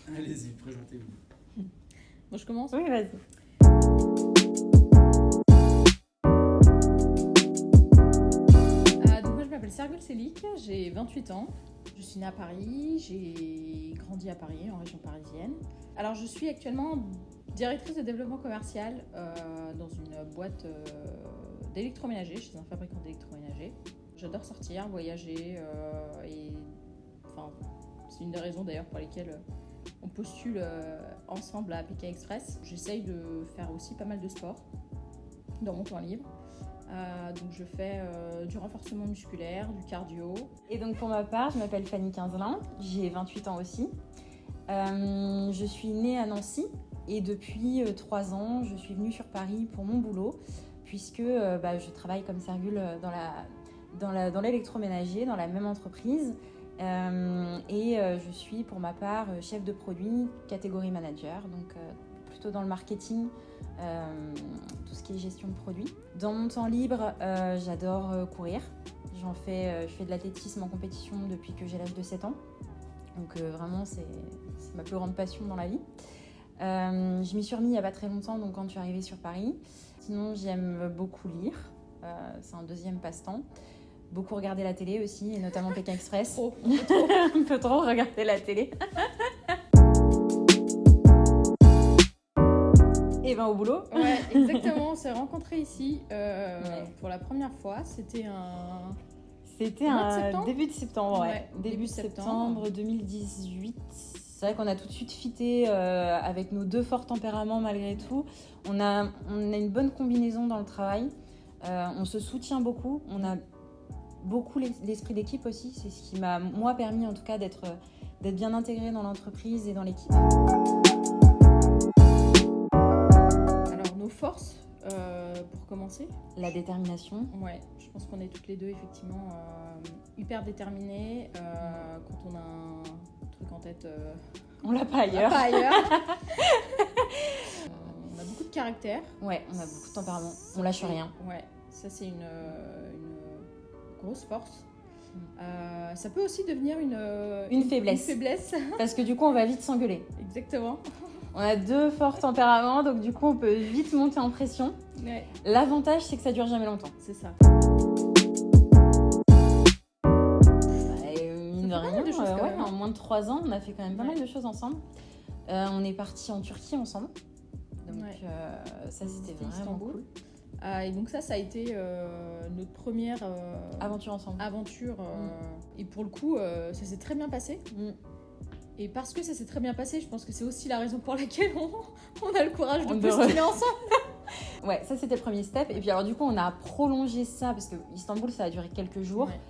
Allez-y, présentez-vous. Bon, je commence. Oui, vas-y. Donc moi je m'appelle Sergül Selik, j'ai 28 ans. Je suis née à Paris, j'ai grandi à Paris, en région parisienne. Alors je suis actuellement directrice de développement commercial dans une boîte d'électroménager, chez un fabricant d'électroménager. J'adore sortir, voyager c'est une des raisons d'ailleurs pour lesquelles on postule ensemble à Pékin Express. J'essaye de faire aussi pas mal de sport dans mon temps libre. Donc je fais du renforcement musculaire, du cardio. Et donc pour ma part, je m'appelle Fanny Quinzelin, j'ai 28 ans aussi. Je suis née à Nancy et depuis 3 ans, je suis venue sur Paris pour mon boulot puisque je travaille comme Sergül dans l'électroménager, dans la même entreprise. Je suis pour ma part chef de produit, catégorie manager, donc plutôt dans le marketing, tout ce qui est gestion de produits. Dans mon temps libre, j'adore courir. Je fais de l'athlétisme en compétition depuis que j'ai l'âge de 7 ans. Donc vraiment, c'est ma plus grande passion dans la vie. Je m'y suis remis il n'y a pas très longtemps, donc quand je suis arrivée sur Paris. Sinon, j'aime beaucoup lire. C'est un deuxième passe-temps. Beaucoup regarder la télé aussi, et notamment Pékin Express. Un peu trop regarder la télé. Et au boulot. Ouais, exactement. On s'est rencontrés ici pour la première fois. C'était début de septembre, ouais. Début septembre 2018. C'est vrai qu'on a tout de suite fité avec nos deux forts tempéraments malgré tout. On a une bonne combinaison dans le travail. On se soutient beaucoup. On a beaucoup l'esprit d'équipe aussi. C'est ce qui m'a, moi, permis en tout cas d'être bien intégrée dans l'entreprise et dans l'équipe. Alors, nos forces, pour commencer. La détermination. Ouais, je pense qu'on est toutes les deux effectivement hyper déterminées. Quand on a un truc en tête, on l'a pas ailleurs. Pas ailleurs. On a beaucoup de caractère. Ouais, on a beaucoup de tempérament. On lâche rien. Ouais, ça c'est une grosse force. Ça peut aussi devenir une faiblesse. Une faiblesse. Parce que du coup, on va vite s'engueuler. Exactement. On a deux forts tempéraments, donc du coup, on peut vite monter en pression. Ouais. L'avantage, c'est que ça dure jamais longtemps. C'est ça. Mine de rien, en moins de 3 ans, on a fait quand même pas mal de choses ensemble. On est partis en Turquie ensemble. Donc ça, c'était vraiment Istanbul. cool. Et donc ça a été notre première aventure ensemble. Et pour le coup, ça s'est très bien passé. Et parce que ça s'est très bien passé, je pense que c'est aussi la raison pour laquelle on a le courage de postuler ensemble. Ouais, ça c'était le premier step. Et puis alors du coup, on a prolongé ça parce que Istanbul, ça a duré quelques jours. Ouais.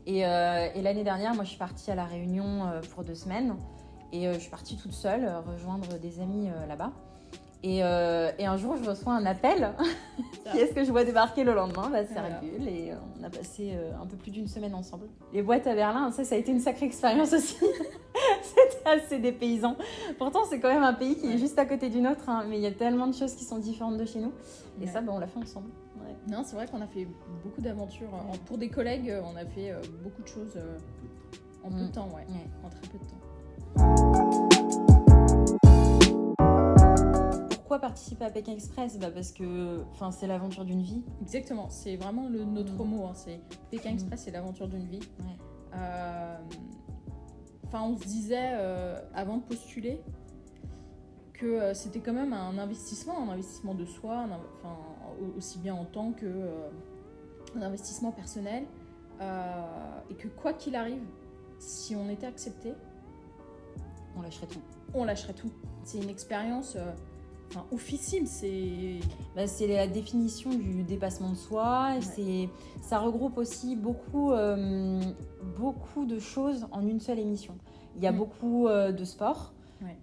Et l'année dernière, moi, je suis partie à La Réunion pour 2 semaines. Et je suis partie toute seule rejoindre des amis là-bas. Et un jour, je reçois un appel. Qui est-ce que je vois débarquer le lendemain ? C'est Sergül. Et on a passé un peu plus d'1 semaine ensemble. Les boîtes à Berlin, ça a été une sacrée expérience aussi. C'était assez dépaysant. Pourtant, c'est quand même un pays qui est juste à côté du nôtre. Mais il y a tellement de choses qui sont différentes de chez nous. Et ça, on l'a fait ensemble. Ouais. Non, c'est vrai qu'on a fait beaucoup d'aventures. Pour des collègues, on a fait beaucoup de choses en peu de temps. En très peu de temps. Pourquoi participer à Pékin Express ? Parce que c'est l'aventure d'une vie. Exactement, c'est vraiment notre mot. C'est Pékin Express, c'est l'aventure d'une vie. Ouais. On se disait avant de postuler que c'était quand même un investissement de soi, aussi bien en tant qu'un investissement personnel, et que quoi qu'il arrive, si on était accepté, on lâcherait tout. On lâcherait tout. C'est une expérience officine, c'est la définition du dépassement de soi. Ouais. Ça regroupe aussi beaucoup de choses en une seule émission. Il y a beaucoup de sport,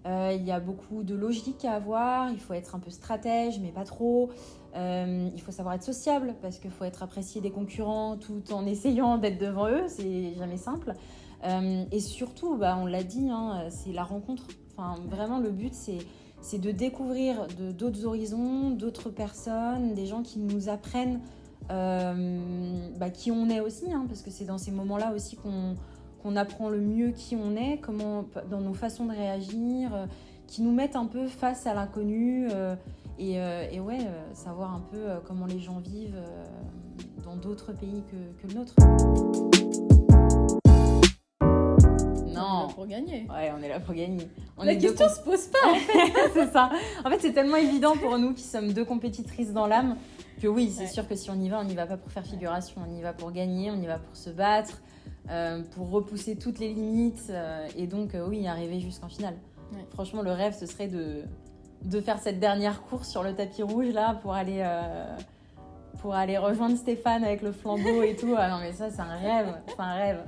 il y a beaucoup de logique à avoir, il faut être un peu stratège, mais pas trop. Il faut savoir être sociable, parce qu'il faut être apprécié des concurrents tout en essayant d'être devant eux, c'est jamais simple. Et surtout, on l'a dit, c'est la rencontre. Vraiment, le but, c'est de découvrir d'autres horizons, d'autres personnes, des gens qui nous apprennent qui on est aussi, parce que c'est dans ces moments-là aussi qu'on qu'on apprend le mieux qui on est, dans nos façons de réagir, qui nous mettent un peu face à l'inconnu savoir un peu comment les gens vivent dans d'autres pays que le nôtre. On est là pour gagner. Ouais, on est là pour gagner. La question se pose pas. C'est ça. En fait, c'est tellement évident pour nous qui sommes deux compétitrices dans l'âme que oui, c'est sûr que si on y va pas pour faire figuration, on y va pour gagner, on y va pour se battre, pour repousser toutes les limites et donc oui, arriver jusqu'en finale. Ouais. Franchement, le rêve, ce serait de faire cette dernière course sur le tapis rouge là pour aller rejoindre Stéphane avec le flambeau et tout. Ah non mais ça, c'est un rêve.